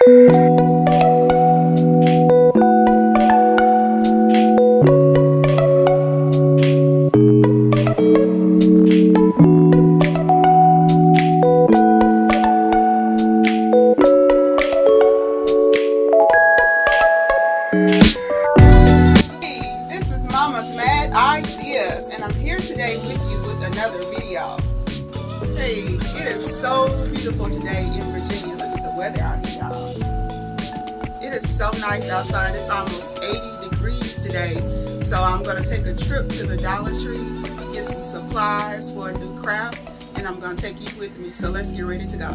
Ideas, and I'm here today with you with another video. Hey, it is so beautiful today in Virginia. Look at the weather out here, y'all. It is so nice outside. It's almost 80 degrees today, so I'm going to take a trip to the Dollar Tree, get some supplies for a new craft, and I'm going to take you with me. So let's get ready to go.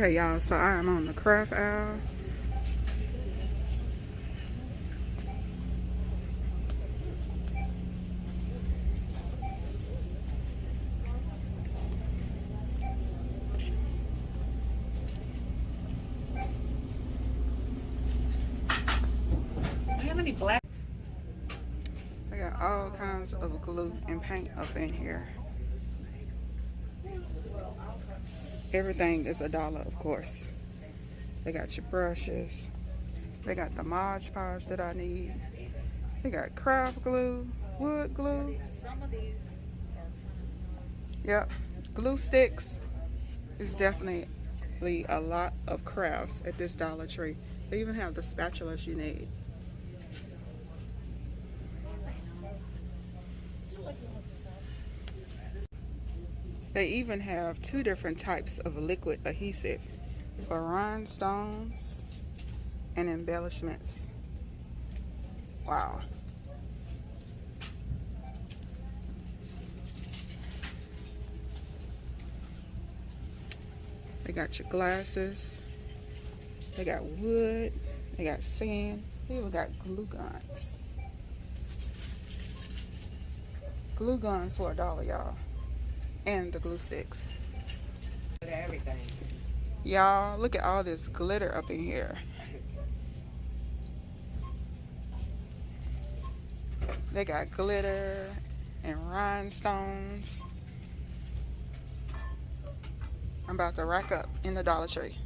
Okay, y'all, so I am on the craft aisle. Do you have any black? I got all kinds of glue and paint up in here. Everything is $1, of course. They got your brushes. They got the Mod Podge that I need. They got craft glue, wood glue. Some of these are. Yep, glue sticks. Is definitely a lot of crafts at this Dollar Tree. They even have the spatulas you need. They even have 2 different types of liquid adhesive for rhinestones and embellishments. Wow. They got your glasses. They got wood. They got sand. They even got glue guns. Glue guns for $1, y'all. And the glue sticks. Everything. Y'all, look at all this glitter up in here. They got glitter and rhinestones. I'm about to rack up in the Dollar Tree.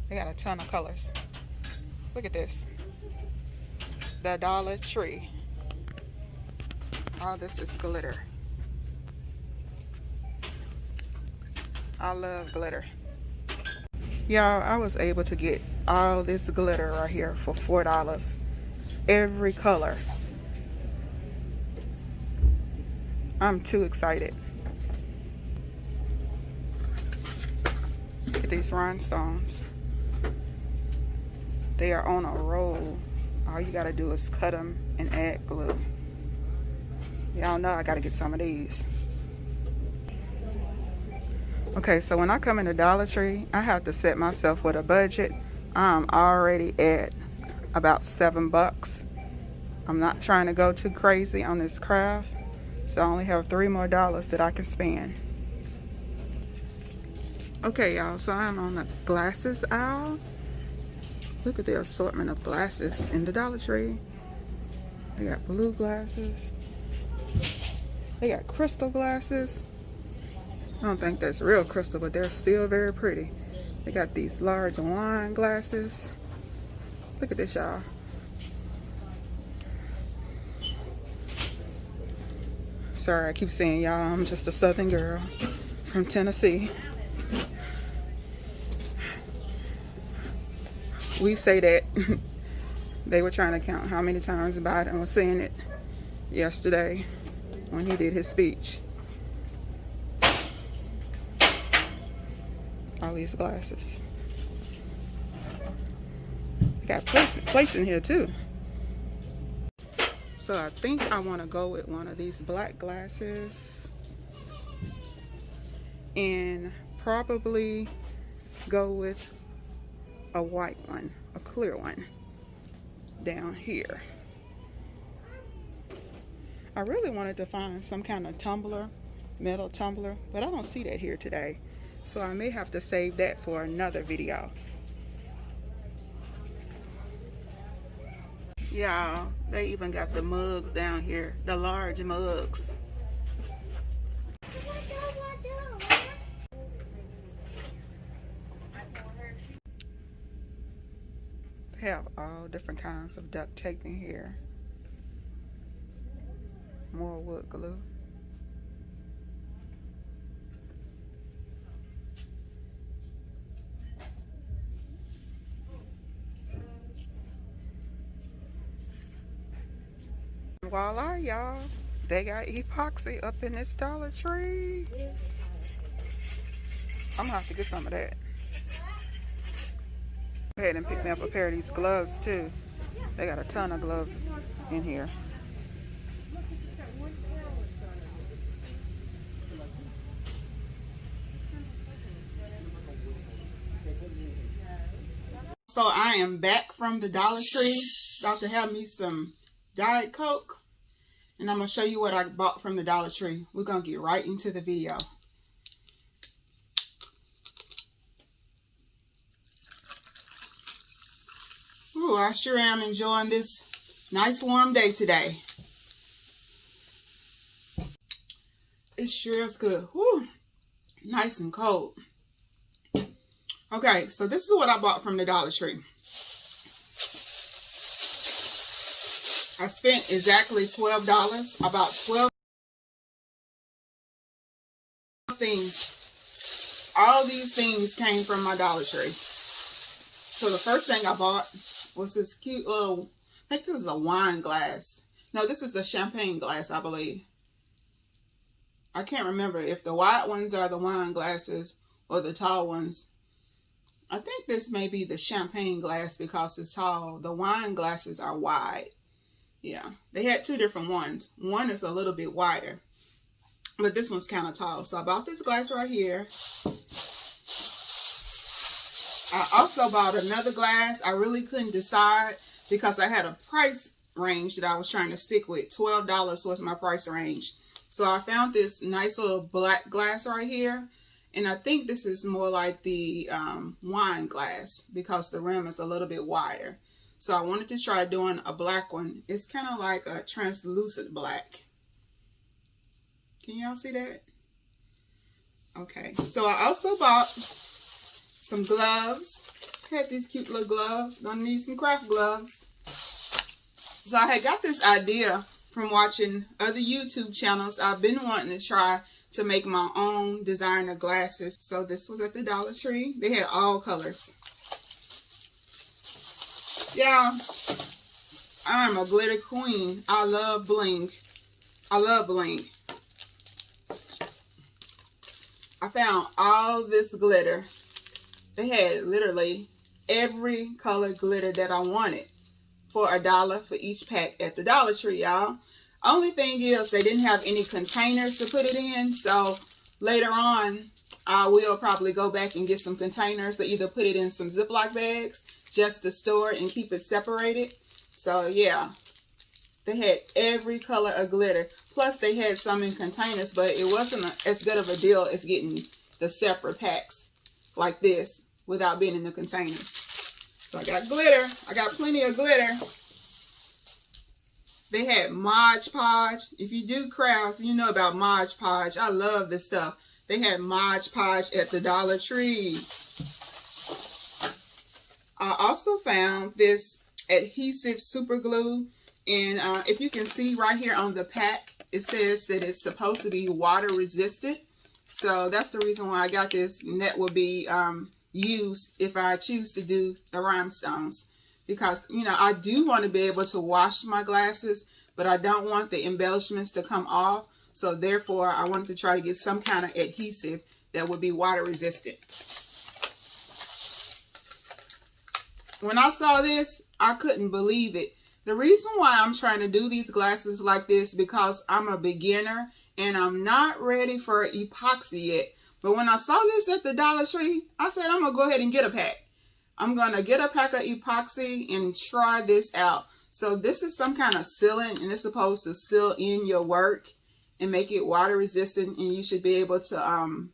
They got a ton of colors. Look at this. The Dollar Tree. All this is glitter. I love glitter. Y'all, I was able to get all this glitter right here for $4. Every color. I'm too excited. Look at these rhinestones. They are on a roll. All you gotta do is cut them and add glue. Y'all know I gotta get some of these. Okay, so when I come into Dollar Tree, I have to set myself with a budget. I'm already at about $7. I'm not trying to go too crazy on this craft, so I only have $3 more that I can spend. Okay, y'all, so I'm on the glasses aisle. Look at the assortment of glasses in the Dollar Tree. They got blue glasses. They got crystal glasses. I don't think that's real crystal, but they're still very pretty. They got these large wine glasses. Look at this, y'all. Sorry, I keep saying y'all. I'm just a southern girl from Tennessee. We say that. They were trying to count how many times Biden was saying it yesterday when he did his speech. All these glasses. Got place in here too. So I think I want to go with one of these black glasses and probably go with a white one, a clear one down here. I really wanted to find some kind of tumbler, metal tumbler, but I don't see that here today. So I may have to save that for another video. Yeah, they even got the mugs down here, the large mugs. They have all different kinds of duct tape in here. More wood glue. Voila, y'all. They got epoxy up in this Dollar Tree. I'm gonna have to get some of that. Go ahead and pick me up a pair of these gloves too. They got a ton of gloves in here. So I am back from the Dollar Tree. About to have me some Diet Coke. And I'm going to show you what I bought from the Dollar Tree. We're going to get right into the video. Ooh, I sure am enjoying this nice warm day today. It sure is good. Whew, nice and cold. Okay, so this is what I bought from the Dollar Tree. I spent exactly $12, about 12 things. All these things came from my Dollar Tree. So the first thing I bought was this cute little, I think this is a wine glass. No, this is a champagne glass, I believe. I can't remember if the wide ones are the wine glasses or the tall ones. I think this may be the champagne glass because it's tall. The wine glasses are wide. Yeah, they had two different ones. One is a little bit wider, but this one's kind of tall. So I bought this glass right here. I also bought another glass. I really couldn't decide because I had a price range that I was trying to stick with. $12 was my price range. So I found this nice little black glass right here. And I think this is more like the wine glass because the rim is a little bit wider. So I wanted to try doing a black one. It's kind of like a translucent black. Can y'all see that? Okay. So I also bought some gloves. I had these cute little gloves. Gonna need some craft gloves. So I had got this idea from watching other YouTube channels. I've been wanting to try to make my own designer glasses. So this was at the Dollar Tree. They had all colors. Yeah, I'm a glitter queen. I love bling. I love bling. I found all this glitter. They had literally every color glitter that I wanted for $1 for each pack at the Dollar Tree, y'all. Only thing is they didn't have any containers to put it in. So later on, I will probably go back and get some containers to either put it in some Ziploc bags just to store it and keep it separated. So yeah, they had every color of glitter. Plus they had some in containers, but it wasn't as good of a deal as getting the separate packs like this without being in the containers. So I got glitter. I got plenty of glitter. They had Mod Podge. If you do crafts, you know about Mod Podge. I love this stuff. They had Mod Podge at the Dollar Tree. I also found this adhesive super glue. And if you can see right here on the pack, it says that it's supposed to be water resistant. So that's the reason why I got this. And that will be used if I choose to do the rhinestones. Because, you know, I do want to be able to wash my glasses, but I don't want the embellishments to come off. So therefore, I wanted to try to get some kind of adhesive that would be water resistant. When I saw this, I couldn't believe it. The reason why I'm trying to do these glasses like this because I'm a beginner and I'm not ready for epoxy yet. But when I saw this at the Dollar Tree, I said I'm going to go ahead and get a pack. I'm going to get a pack of epoxy and try this out. So this is some kind of sealant, and it's supposed to seal in your work and make it water resistant, and you should be able to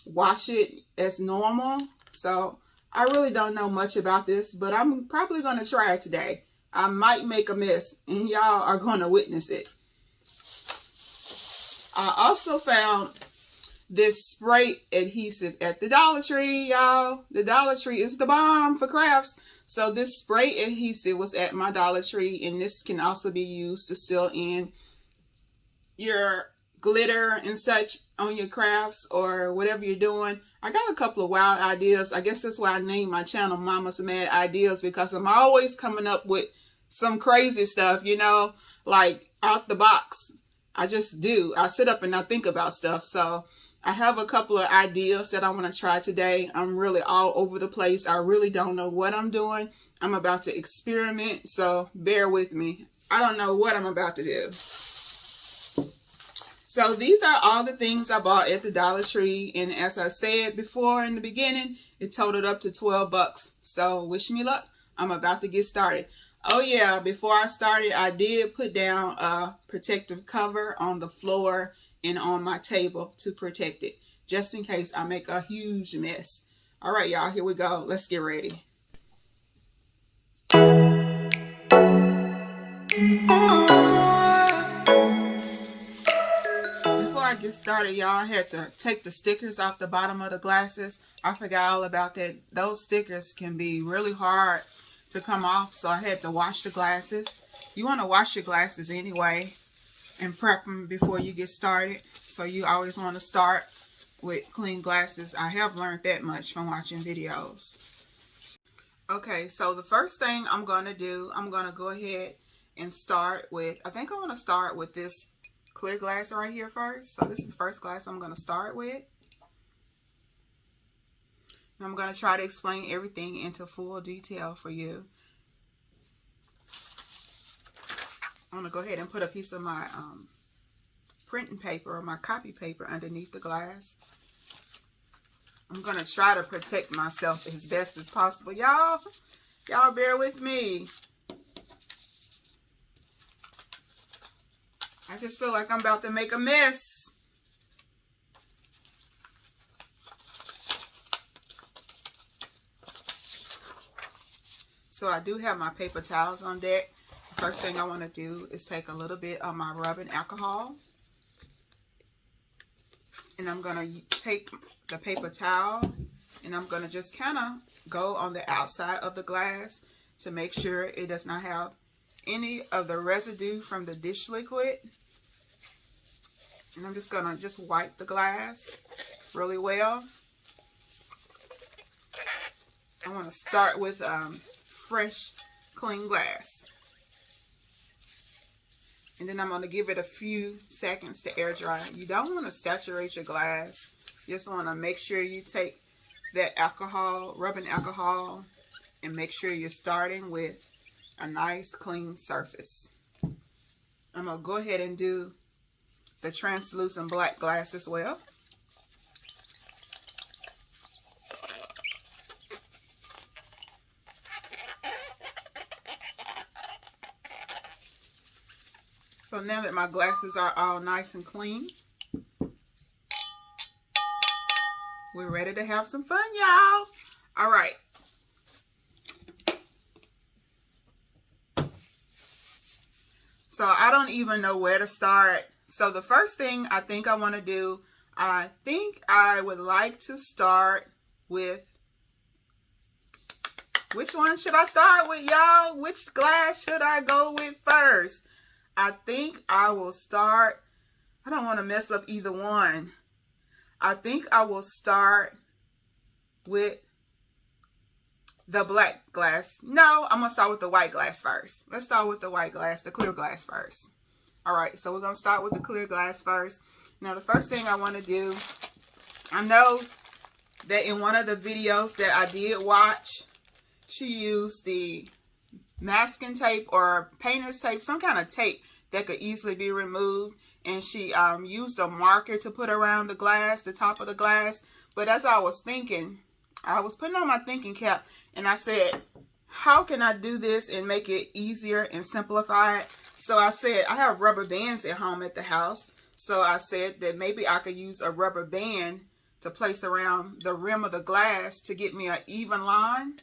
wash it as normal. So I really don't know much about this, but I'm probably going to try it today. I might make a mess, and y'all are going to witness it. I also found this spray adhesive at the Dollar Tree, y'all. The Dollar Tree is the bomb for crafts. So this spray adhesive was at my Dollar Tree, and this can also be used to seal in your glitter and such on your crafts or whatever you're doing. I got a couple of wild ideas. I guess that's why I named my channel Mama's Mad Ideas, because I'm always coming up with some crazy stuff, you know, like out the box. I just do. I sit up and I think about stuff. So I have a couple of ideas that I want to try today. I'm really all over the place. I really don't know what I'm doing. I'm about to experiment, so bear with me. I don't know what I'm about to do. So these are all the things I bought at the Dollar Tree. And as I said before in the beginning, it totaled up to 12 bucks. So wish me luck. I'm about to get started. Oh yeah, before I started, I did put down a protective cover on the floor and on my table to protect it, just in case I make a huge mess. All right, y'all, here we go. Let's get ready. Before I get started, y'all, I had to take the stickers off the bottom of the glasses. I forgot all about that. Those stickers can be really hard to come off, so I had to wash the glasses. You want to wash your glasses anyway and prep them before you get started. So you always want to start with clean glasses. I have learned that much from watching videos. Okay, so the first thing I'm going to do, I'm going to go ahead and start with, I think I want to start with this clear glass right here first. So this is the first glass I'm going to start with. And I'm going to try to explain everything into full detail for you. I'm going to go ahead and put a piece of my printing paper or my copy paper underneath the glass. I'm going to try to protect myself as best as possible. Y'all bear with me. I just feel like I'm about to make a mess. So I do have my paper towels on deck. The first thing I want to do is take a little bit of my rubbing alcohol. And I'm going to take the paper towel and I'm going to just kind of go on the outside of the glass to make sure it does not have any of the residue from the dish liquid. And I'm just going to just wipe the glass really well. I want to start with fresh, clean glass. And then I'm going to give it a few seconds to air dry. You don't want to saturate your glass. You just want to make sure you take that alcohol, rubbing alcohol, and make sure you're starting with a nice clean surface. I'm going to go ahead and do the translucent black glass as well. So now that my glasses are all nice and clean, we're ready to have some fun, y'all. All right. So I don't even know where to start. So the first thing I think I want to do, I think I would like to start with, which one should I start with, y'all? Which glass should I go with first? I think I will start, I don't want to mess up either one. I think I will start with the black glass. No, I'm going to start with the white glass first. Let's start with the white glass, the clear glass first. All right, so we're going to start with the clear glass first. Now, the first thing I want to do, I know that in one of the videos that I did watch, she used the masking tape or painter's tape, some kind of tape that could easily be removed. And she used a marker to put around the glass, the top of the glass. But as I was thinking, I was putting on my thinking cap and I said, how can I do this and make it easier and simplify it? So I said, I have rubber bands at home at the house. So I said that maybe I could use a rubber band to place around the rim of the glass to get me an even line.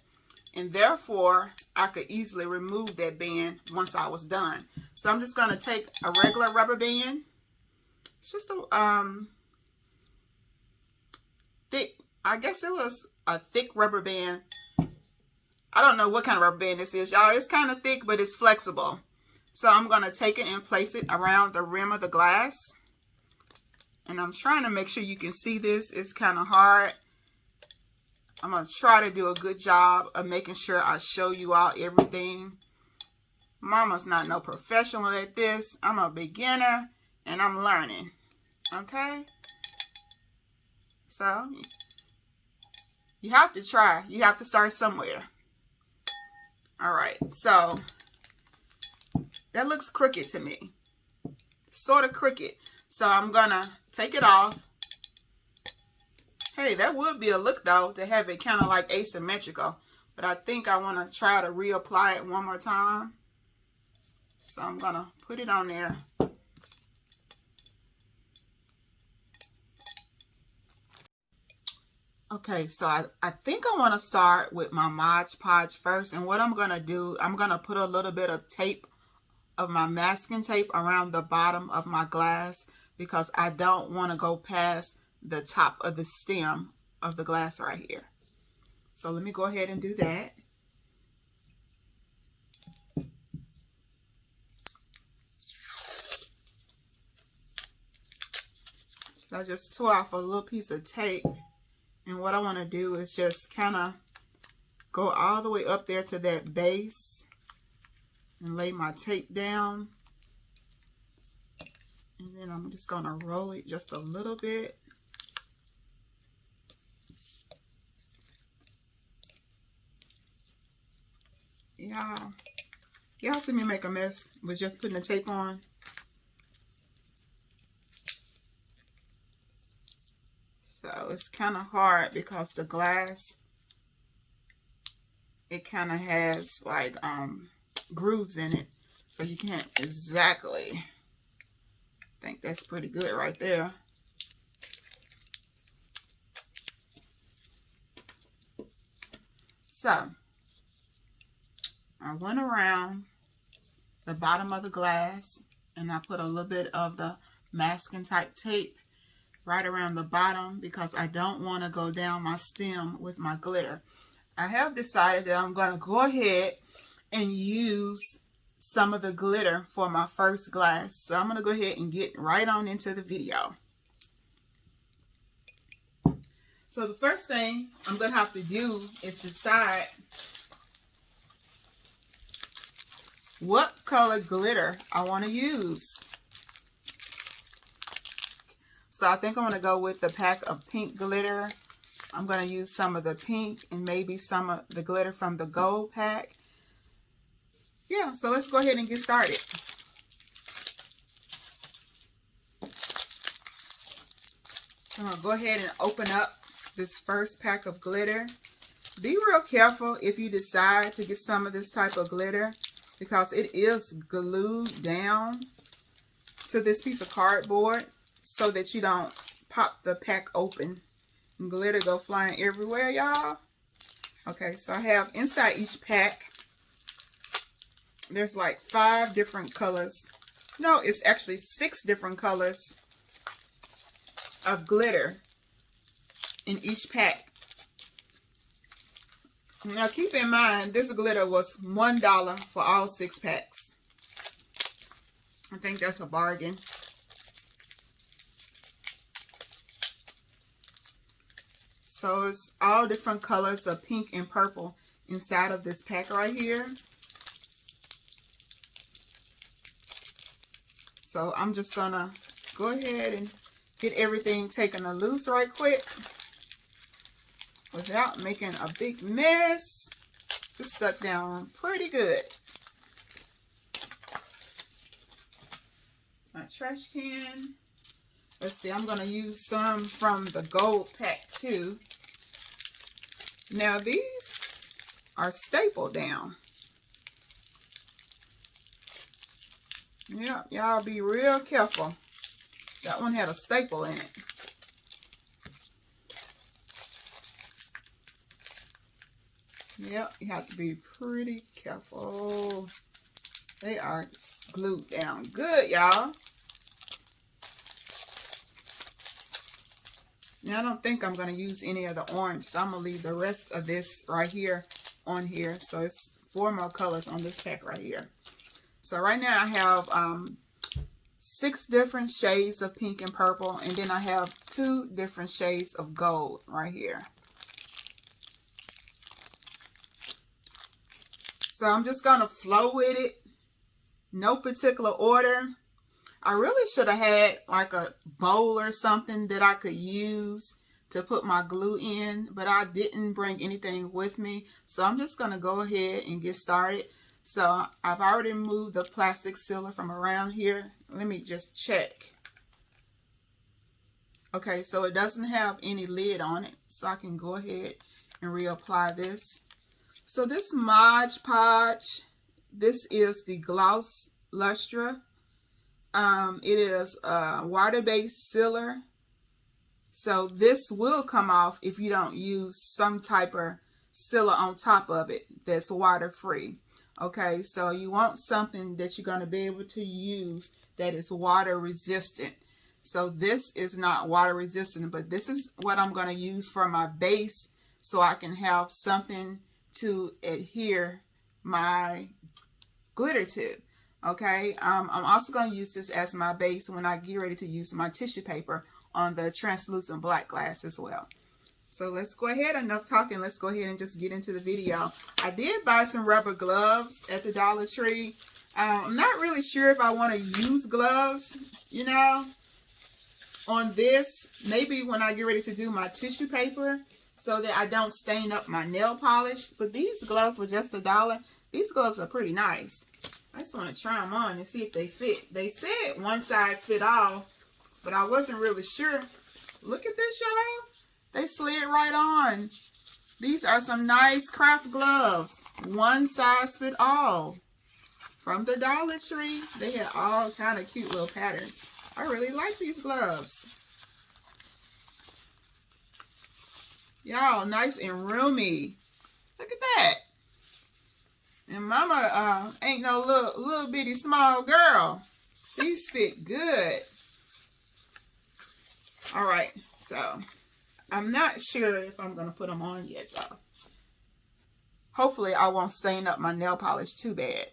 And therefore, I could easily remove that band once I was done. So I'm just going to take a regular rubber band. It's just a thick, I guess it was a thick rubber band. I don't know what kind of rubber band this is, y'all. It's kind of thick, but it's flexible. So I'm going to take it and place it around the rim of the glass. And I'm trying to make sure you can see this. It's kind of hard. I'm going to try to do a good job of making sure I show you all everything. Mama's not no professional at this. I'm a beginner and I'm learning. Okay? So, you have to try. You have to start somewhere. All right. So, that looks crooked to me. Sort of crooked. So, I'm going to take it off. Hey, that would be a look, though, to have it kind of like asymmetrical. But I think I want to try to reapply it one more time. So I'm going to put it on there. Okay, so I think I want to start with my Mod Podge first. And what I'm going to do, I'm going to put a little bit of tape, of my masking tape around the bottom of my glass. Because I don't want to go past the top of the stem of the glass right here. So let me go ahead and do that. So I just tore off a little piece of tape. And what I want to do is just kind of go all the way up there to that base and lay my tape down. And then I'm just going to roll it just a little bit. Y'all see me make a mess with just putting the tape on. So it's kind of hard because the glass, it kind of has like grooves in it. So you can't exactly, I think that's pretty good right there. So I went around the bottom of the glass and I put a little bit of the masking type tape right around the bottom because I don't want to go down my stem with my glitter. I have decided that I'm going to go ahead and use some of the glitter for my first glass. So I'm going to go ahead and get right on into the video. So the first thing I'm going to have to do is decide what color glitter I want to use. So I think I'm going to go with the pack of pink glitter. I'm going to use some of the pink and maybe some of the glitter from the gold pack. Yeah, so let's go ahead and get started. I'm going to go ahead and open up this first pack of glitter. Be real careful if you decide to get some of this type of glitter, because it is glued down to this piece of cardboard so that you don't pop the pack open and glitter go flying everywhere, y'all. Okay, so I have inside each pack, there's like 5 different colors. No, it's actually 6 different colors of glitter in each pack. Now keep in mind, this glitter was $1 for all 6 packs. I think that's a bargain. So it's all different colors of pink and purple inside of this pack right here. So I'm just gonna go ahead and get everything taken loose right quick without making a big mess. It's stuck down pretty good. My trash can. Let's see, I'm going to use some from the gold pack too. Now these are stapled down. Yeah, y'all be real careful. That one had a staple in it. Yep, you have to be pretty careful. They are glued down good, y'all. Now, I don't think I'm going to use any of the orange, so I'm going to leave the rest of this right here on here. So it's 4 more colors on this pack right here. So right now I have 6 different shades of pink and purple, and then I have 2 different shades of gold right here. So I'm just going to flow with it. No particular order. I really should have had like a bowl or something that I could use to put my glue in, but I didn't bring anything with me. So I'm just going to go ahead and get started. So I've already removed the plastic sealer from around here. Let me just check. Okay, so it doesn't have any lid on it, so I can go ahead and reapply this. So this Mod Podge, this is the Gloss Lustre. It is a water-based sealer. So this will come off if you don't use some type of sealer on top of it that's water-free. Okay, so you want something that you're going to be able to use that is water resistant. So this is not water resistant, but this is what I'm going to use for my base so I can have something to adhere my glitter to. Okay, I'm also going to use this as my base when I get ready to use my tissue paper on the translucent black glass as well. So let's go ahead, enough talking, let's go ahead and just get into the video. I did buy some rubber gloves at the Dollar Tree. I'm not really sure if I want to use gloves, you know, on this. Maybe when I get ready to do my tissue paper so that I don't stain up my nail polish. But these gloves were just $1. These gloves are pretty nice. I just want to try them on and see if they fit. They said one size fit all, but I wasn't really sure. Look at this, y'all. They slid right on. These are some nice craft gloves. One size fit all. From the Dollar Tree. They had all kind of cute little patterns. I really like these gloves. Y'all, nice and roomy. Look at that. And mama ain't no little bitty small girl. These fit good. All right, so I'm not sure if I'm going to put them on yet, though. Hopefully, I won't stain up my nail polish too bad.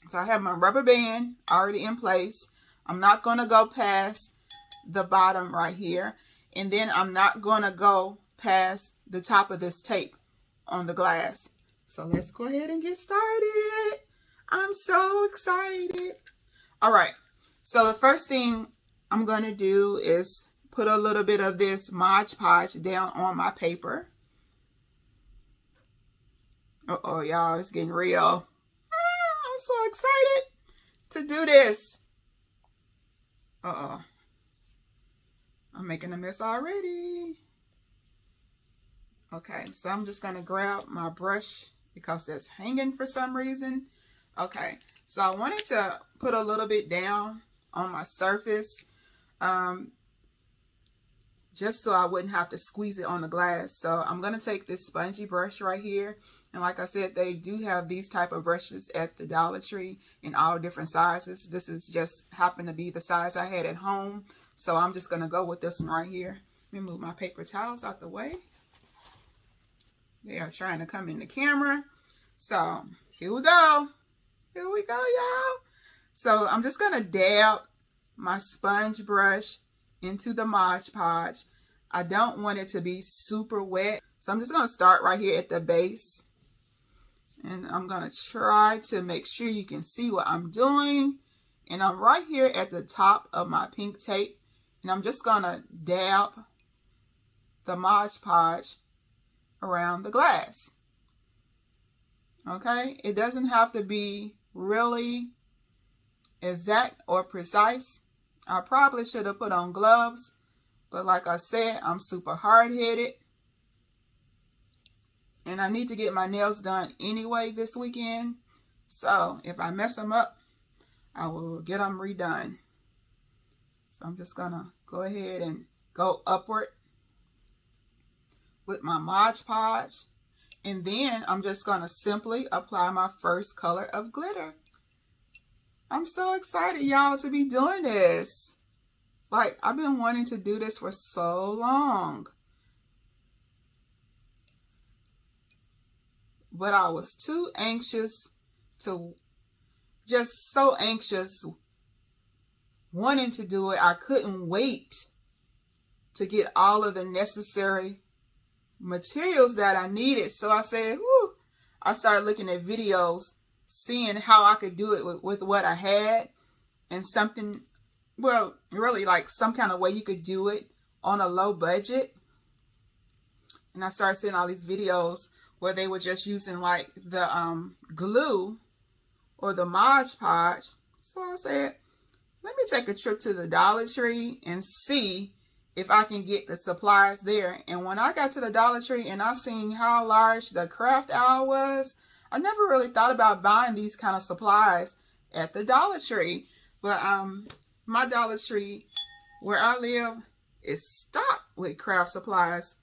So I have my rubber band already in place. I'm not going to go past the bottom right here. And then I'm not going to go past the top of this tape on the glass. So let's go ahead and get started. I'm so excited. All right. So the first thing I'm going to do is put a little bit of this Mod Podge down on my paper. Uh-oh, y'all, it's getting real. I'm so excited to do this. Uh-oh. I'm making a mess already. Okay, so I'm just going to grab my brush because that's hanging for some reason. Okay, so I wanted to put a little bit down on my surface just so I wouldn't have to squeeze it on the glass. So I'm going to take this spongy brush right here. And like I said, they do have these type of brushes at the Dollar Tree in all different sizes. This is just happened to be the size I had at home. So I'm just going to go with this one right here. Let me move my paper towels out the way. They are trying to come in the camera. So here we go. Here we go, y'all. So I'm just going to dab my sponge brush into the Mod Podge. I don't want it to be super wet. So I'm just going to start right here at the base. And I'm going to try to make sure you can see what I'm doing. And I'm right here at the top of my pink tape. And I'm just going to dab the Mod Podge around the glass. Okay, it doesn't have to be really exact or precise. I probably should have put on gloves, but like I said, I'm super hard-headed and I need to get my nails done anyway this weekend. So if I mess them up, I will get them redone. So I'm just gonna go ahead and go upward with my Mod Podge. And then I'm just going to simply apply my first color of glitter. I'm so excited, y'all, to be doing this. Like, I've been wanting to do this for so long. But I was too anxious to, just so anxious wanting to do it. I couldn't wait to get all of the necessary materials that I needed. So I said, whew, I started looking at videos, seeing how I could do it with what I had, and something, well, really like some kind of way you could do it on a low budget. And I started seeing all these videos where they were just using like the glue or the Mod Podge. So I said, let me take a trip to the Dollar Tree and see if I can get the supplies there. And when I got to the Dollar Tree and I seen how large the craft aisle was, I never really thought about buying these kind of supplies at the Dollar Tree. But my Dollar Tree where I live is stocked with craft supplies.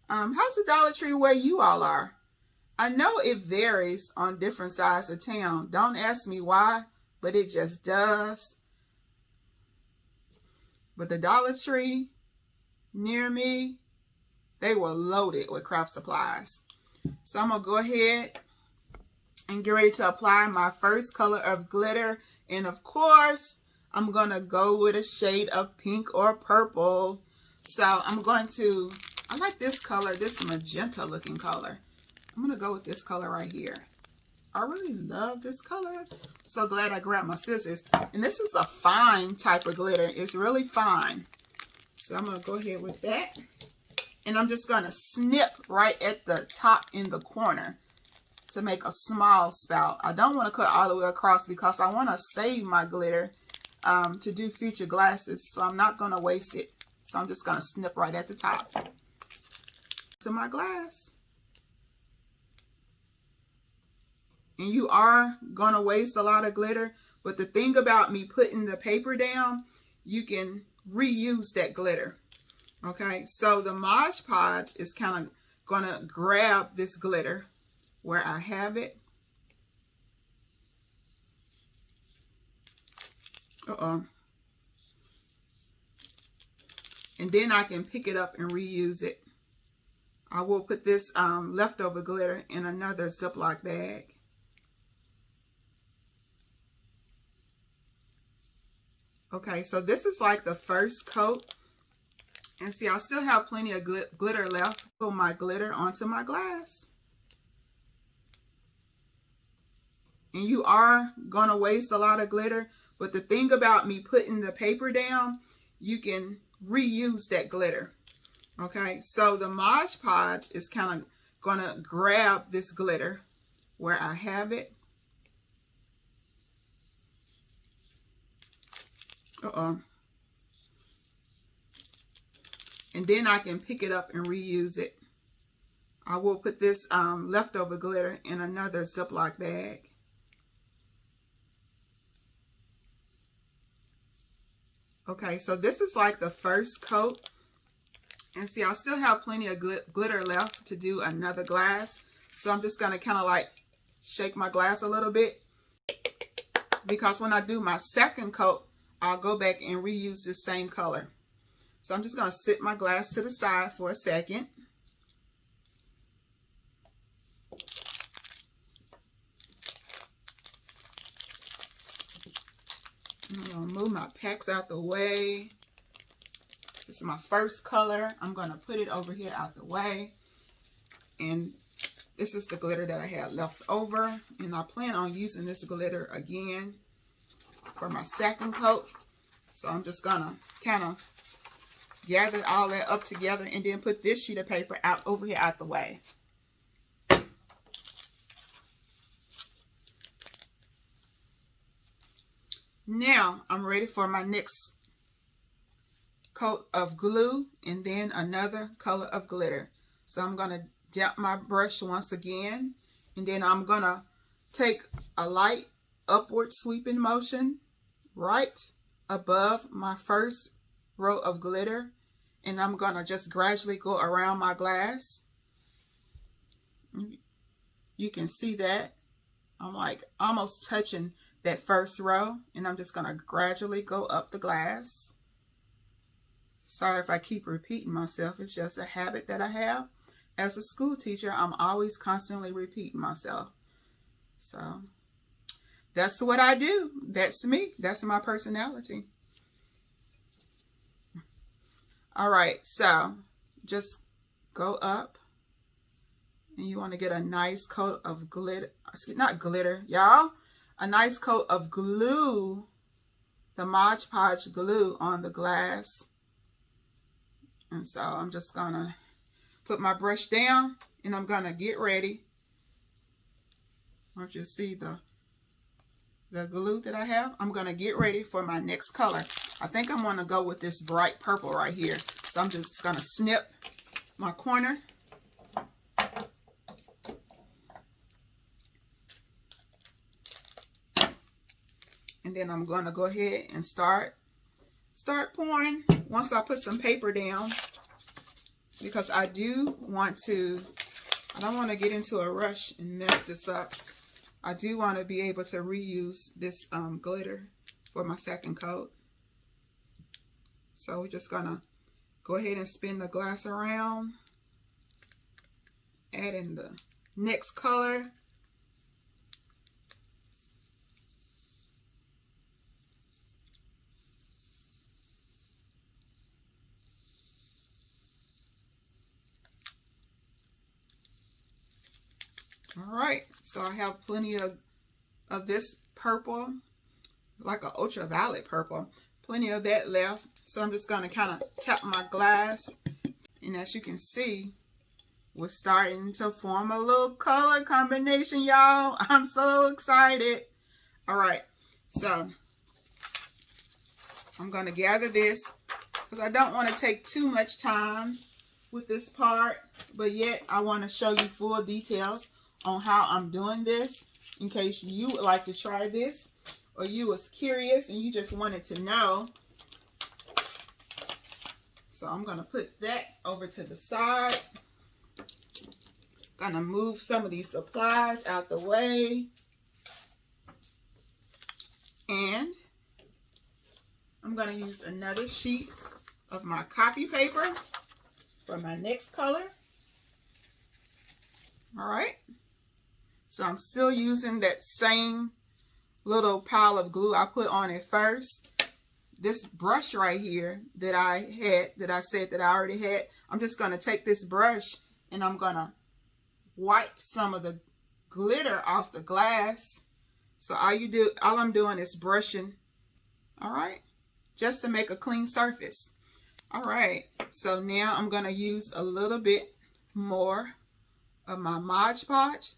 How's the Dollar Tree where you all are? I know it varies on different sides of town. Don't ask me why, but it just does. But the Dollar Tree near me, they were loaded with craft supplies. So I'm gonna go ahead and get ready to apply my first color of glitter. And of course, I'm gonna go with a shade of pink or purple. So I'm going to, I like this color, this magenta looking color. I'm gonna go with this color right here. I really love this color. So glad I grabbed my scissors. And this is the fine type of glitter. It's really fine. So I'm going to go ahead with that. And I'm just going to snip right at the top in the corner to make a small spout. I don't want to cut all the way across because I want to save my glitter to do future glasses. So I'm not going to waste it. So I'm just going to snip right at the top to my glass. And you are going to waste a lot of glitter. But the thing about me putting the paper down, you can reuse that glitter. Okay, so the Mod Podge is kind of going to grab this glitter where I have it. And then I can pick it up and reuse it. I will put this leftover glitter in another Ziploc bag. Okay, so this is like the first coat. And see, I still have plenty of glitter left. Put my glitter onto my glass. And you are going to waste a lot of glitter. But the thing about me putting the paper down, you can reuse that glitter. Okay, so the Mod Podge is kind of going to grab this glitter where I have it. and then I can pick it up and reuse it. I will put this leftover glitter in another Ziploc bag. Okay, so this is like the first coat. And see, I still have plenty of good glitter left to do another glass. So I'm just going to kind of like shake my glass a little bit. Because when I do my second coat, I'll go back and reuse this same color. So I'm just going to sit my glass to the side for a second. I'm going to move my packs out the way. This is my first color. I'm going to put it over here out the way. And this is the glitter that I had left over. And I plan on using this glitter again for my second coat. So I'm just going to kind of gather all that up together and then put this sheet of paper out over here out the way. Now I'm ready for my next coat of glue and then another color of glitter. So I'm going to dip my brush once again, and then I'm going to take a light upward sweeping motion right above my first row of glitter, and I'm going to just gradually go around my glass. You can see that I'm like almost touching that first row, and I'm just going to gradually go up the glass. Sorry if I keep repeating myself. It's just a habit that I have. As a school teacher, I'm always constantly repeating myself. So that's what I do. That's me. That's my personality. All right, so just go up, and you want to get a nice coat of glitter. Not glitter, y'all. A nice coat of glue, the Mod Podge glue on the glass. And so I'm just gonna put my brush down, and I'm gonna get ready. Don't you see the glue that I have? I'm gonna get ready for my next color. I think I'm gonna go with this bright purple right here. So I'm just gonna snip my corner. And then I'm gonna go ahead and start pouring once I put some paper down, because I don't want to get into a rush and mess this up. I do want to be able to reuse this glitter for my second coat. So we're just gonna go ahead and spin the glass around, add in the next color. All right, so I have plenty of this purple, like an ultraviolet purple, plenty of that left. So I'm just gonna kind of tap my glass, and as you can see, we're starting to form a little color combination, y'all. I'm so excited. All right, so I'm gonna gather this because I don't want to take too much time with this part, but yet I want to show you full details on how I'm doing this, in case you would like to try this, or you was curious and you just wanted to know. So I'm gonna put that over to the side. Gonna move some of these supplies out the way, and I'm gonna use another sheet of my copy paper for my next color. All right. So I'm still using that same little pile of glue I put on it first. This brush right here that I said that I already had, I'm just going to take this brush and I'm going to wipe some of the glitter off the glass. So all I'm doing is brushing, all right, just to make a clean surface. All right, so now I'm going to use a little bit more of my Mod Podge.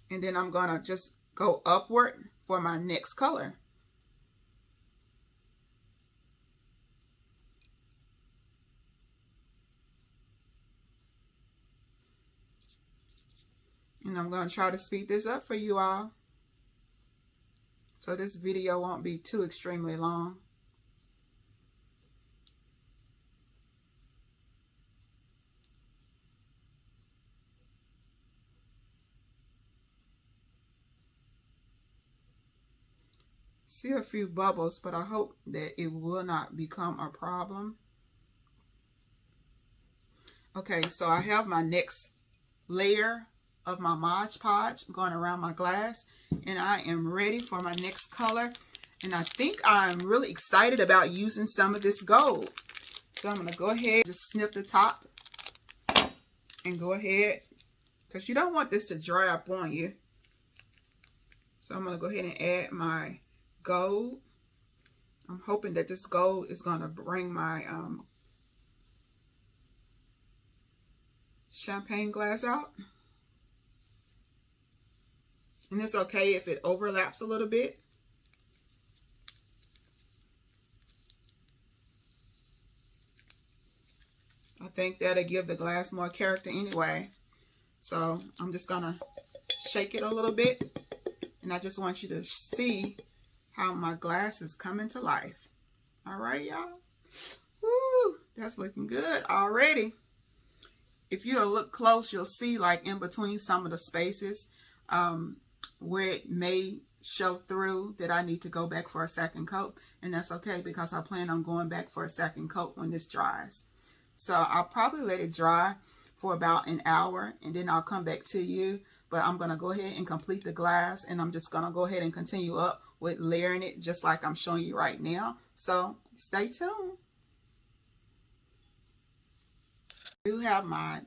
And then I'm going to just go upward for my next color. And I'm going to try to speed this up for you all, so this video won't be too extremely long. See a few bubbles, but I hope that it will not become a problem. Okay, so I have my next layer of my Mod Podge going around my glass, and I am ready for my next color. And I think I'm really excited about using some of this gold. So I'm going to go ahead, just snip the top and go ahead, because you don't want this to dry up on you. So I'm going to go ahead and add my gold. I'm hoping that this gold is going to bring my champagne glass out. And it's okay if it overlaps a little bit. I think that'll give the glass more character anyway. So I'm just gonna shake it a little bit, and I just want you to see how my glass is coming to life. All right, y'all. Woo, that's looking good already. If you look close, you'll see like in between some of the spaces where it may show through that I need to go back for a second coat, and that's okay because I plan on going back for a second coat when this dries. So I'll probably let it dry for about an hour, and then I'll come back to you. But I'm going to go ahead and complete the glass, and I'm just going to go ahead and continue up with layering it just like I'm showing you right now. So stay tuned. I do have my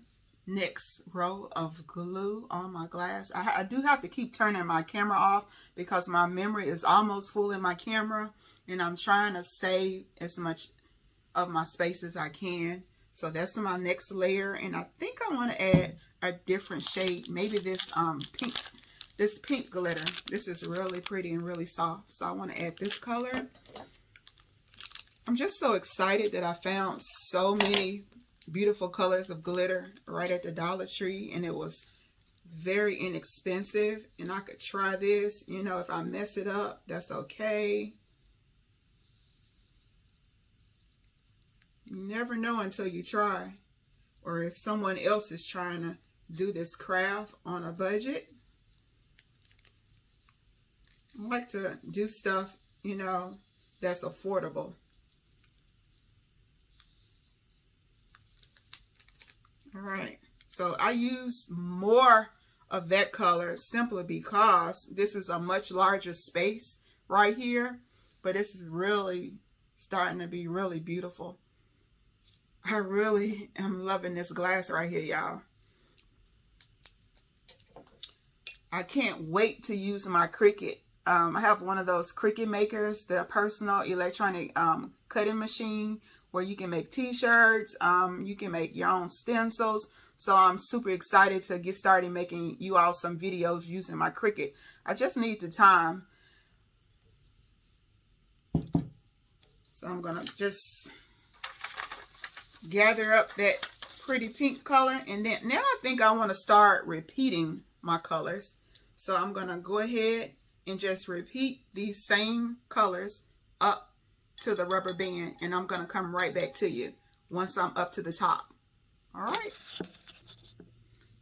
next row of glue on my glass. I do have to keep turning my camera off because my memory is almost full in my camera, and I'm trying to save as much of my space as I can. So that's my next layer, and I think I want to add a different shade, maybe this pink glitter. This is really pretty and really soft, so I want to add this color. I'm just so excited that I found so many beautiful colors of glitter right at the Dollar Tree, and it was very inexpensive, and I could try this. You know, if I mess it up, that's okay. You never know until you try, or if someone else is trying to do this craft on a budget. I like to do stuff, you know, that's affordable. All right, so I use more of that color simply because this is a much larger space right here, but this is really starting to be really beautiful. I really am loving this glass right here, y'all. I can't wait to use my Cricut. I have one of those Cricut makers, the personal electronic cutting machine where you can make t-shirts, you can make your own stencils. So I'm super excited to get started making you all some videos using my Cricut. I just need the time. So I'm gonna just gather up that pretty pink color, and then now I think I want to start repeating my colors. So I'm gonna go ahead and just repeat these same colors up to the rubber band, and I'm gonna come right back to you once I'm up to the top. All right,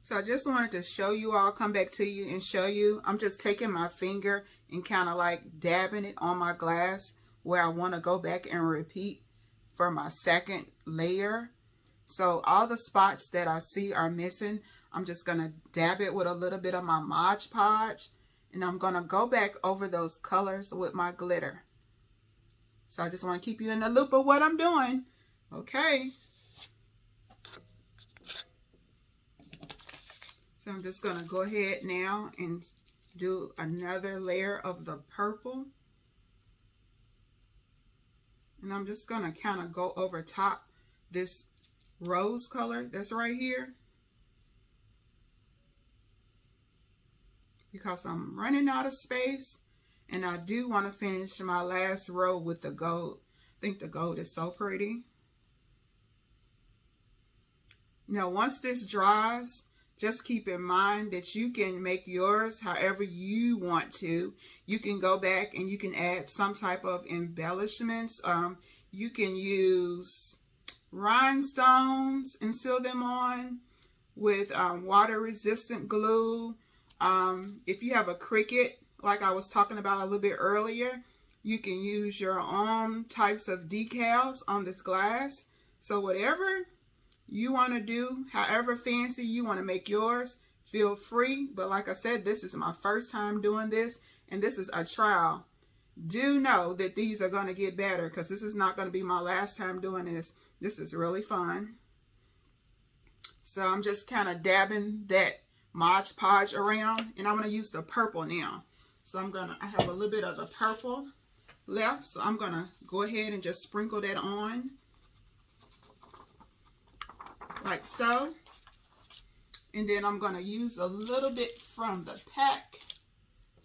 so I just wanted to show you all, come back to you and show you. I'm just taking my finger and kind of like dabbing it on my glass where I want to go back and repeat for my second layer. So all the spots that I see are missing, I'm just going to dab it with a little bit of my Mod Podge, and I'm going to go back over those colors with my glitter. So I just want to keep you in the loop of what I'm doing. Okay. So I'm just going to go ahead now and do another layer of the purple. And I'm just going to kind of go over top this rose color that's right here, because I'm running out of space And I do want to finish my last row with the gold. I think the gold is so pretty. Now, once this dries, just keep in mind that you can make yours however you want to. You can go back and you can add some type of embellishments. You can use rhinestones and seal them on with water resistant glue. If you have a Cricut, like I was talking about a little bit earlier, you can use your own types of decals on this glass. So whatever you want to do, however fancy you want to make yours, feel free. But like I said, this is my first time doing this, and this is a trial. Do know that these are going to get better, because this is not going to be my last time doing this. This is really fun. So I'm just kind of dabbing that Mod Podge around, and I'm going to use the purple now. So I have a little bit of the purple left, so I'm going to go ahead and just sprinkle that on like so. And then I'm going to use a little bit from the pack.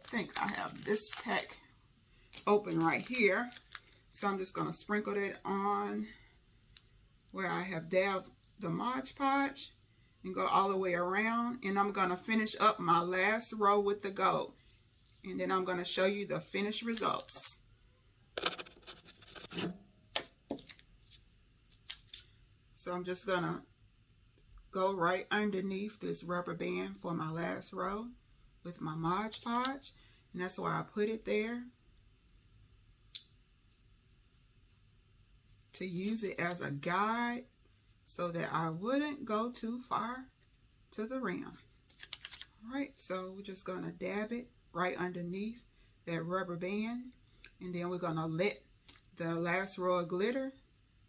I think I have this pack open right here. So I'm just going to sprinkle that on where I have dabbed the Mod Podge and go all the way around. And I'm going to finish up my last row with the gold. And then I'm going to show you the finished results. So I'm just going to go right underneath this rubber band for my last row with my Mod Podge. And that's why I put it there, to use it as a guide so that I wouldn't go too far to the rim. All right, so we're just going to dab it right underneath that rubber band, and then we're going to let the last row of glitter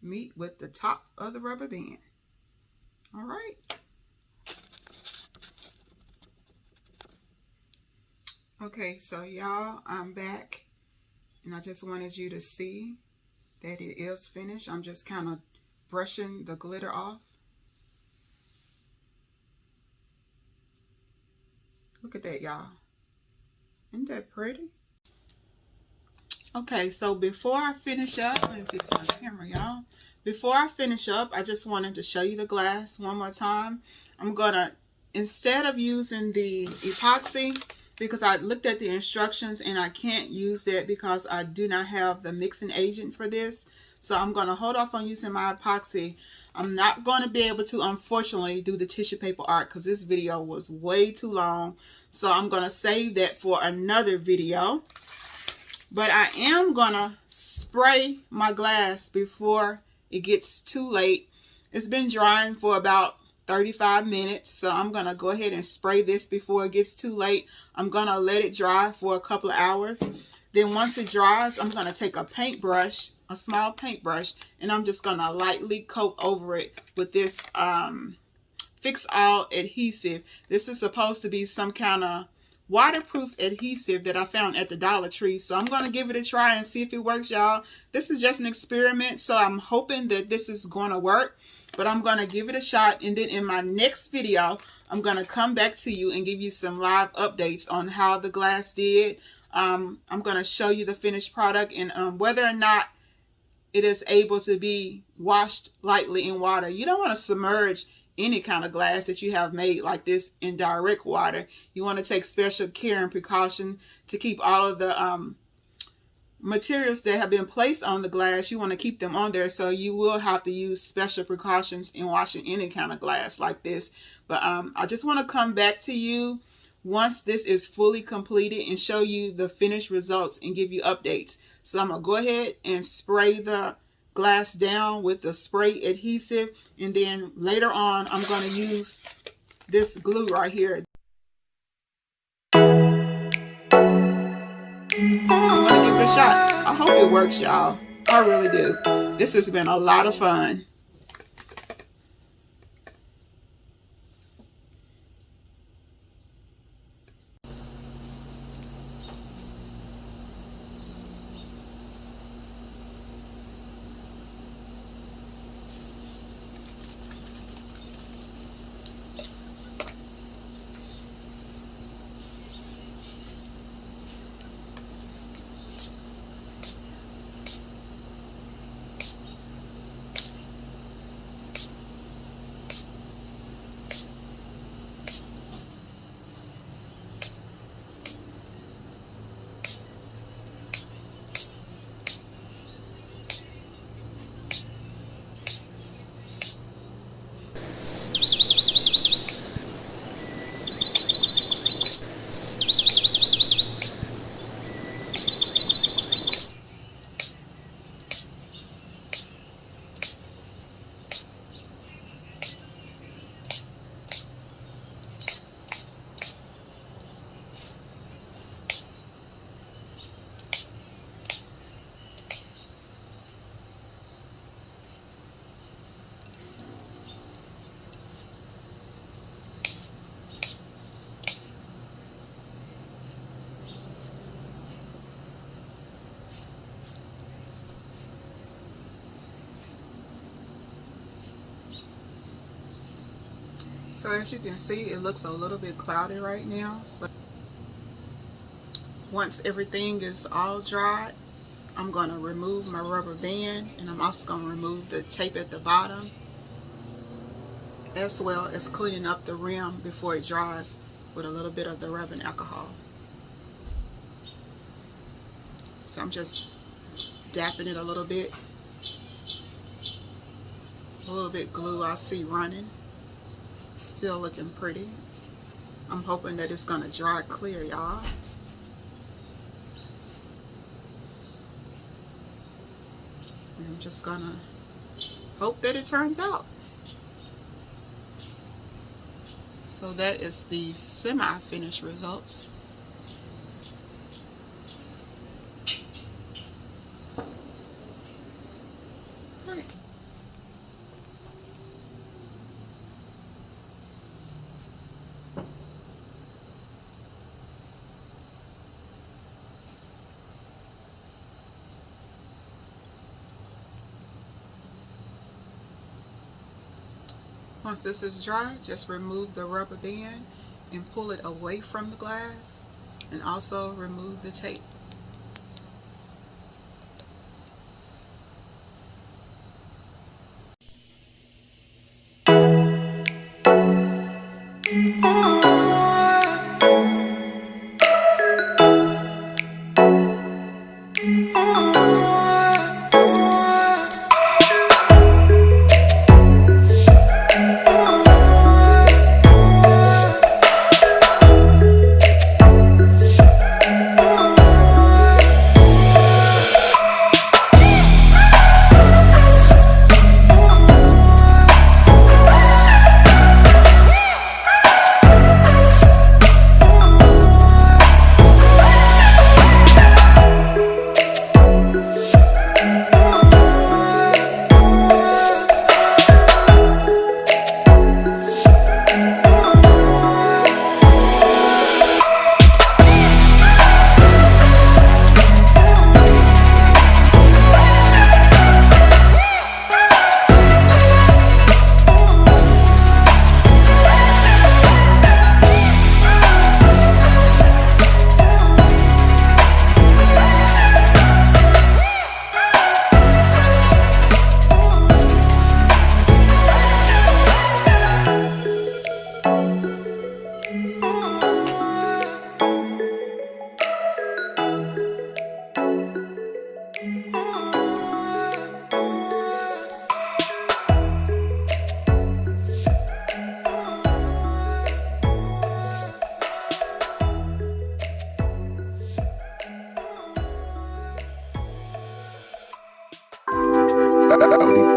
meet with the top of the rubber band. All right. Okay, so y'all, I'm back, and I just wanted you to see that it is finished. I'm just kind of brushing the glitter off. Look at that, y'all. Isn't that pretty? Okay, so before I finish up, let me fix my camera, y'all. Before I finish up, I just wanted to show you the glass one more time. I'm gonna, instead of using the epoxy, because I looked at the instructions and I can't use that because I do not have the mixing agent for this. So I'm gonna hold off on using my epoxy. I'm not going to be able to, unfortunately, do the tissue paper art because this video was way too long. So I'm going to save that for another video. But I am going to spray my glass before it gets too late. It's been drying for about 35 minutes. So I'm going to go ahead and spray this before it gets too late. I'm going to let it dry for a couple of hours. Then once it dries, I'm going to take a paintbrush, a small paintbrush, and I'm just going to lightly coat over it with this Fix All adhesive. This is supposed to be some kind of waterproof adhesive that I found at the Dollar Tree. So I'm going to give it a try and see if it works, y'all. This is just an experiment, so I'm hoping that this is going to work. But I'm going to give it a shot, and then in my next video, I'm going to come back to you and give you some live updates on how the glass did. I'm going to show you the finished product and whether or not it is able to be washed lightly in water. You don't want to submerge any kind of glass that you have made like this in direct water. You want to take special care and precaution to keep all of the materials that have been placed on the glass. You want to keep them on there, so you will have to use special precautions in washing any kind of glass like this. But I just want to come back to you once this is fully completed and show you the finished results and give you updates. So I'm going to go ahead and spray the glass down with the spray adhesive, and then later on I'm going to use this glue right here. I'm going to give it a shot. I hope it works, y'all. I really do. This has been a lot of fun. So as you can see, it looks a little bit cloudy right now, but once everything is all dried, I'm going to remove my rubber band, and I'm also going to remove the tape at the bottom, as well as cleaning up the rim before it dries with a little bit of the rubbing alcohol. So I'm just dapping it a little bit glue I see running. Still looking pretty. I'm hoping that it's gonna dry clear, y'all. And I'm just gonna hope that it turns out. So that is the semi-finished results. Once this is dry, just remove the rubber band and pull it away from the glass, and also remove the tape. LQWYD.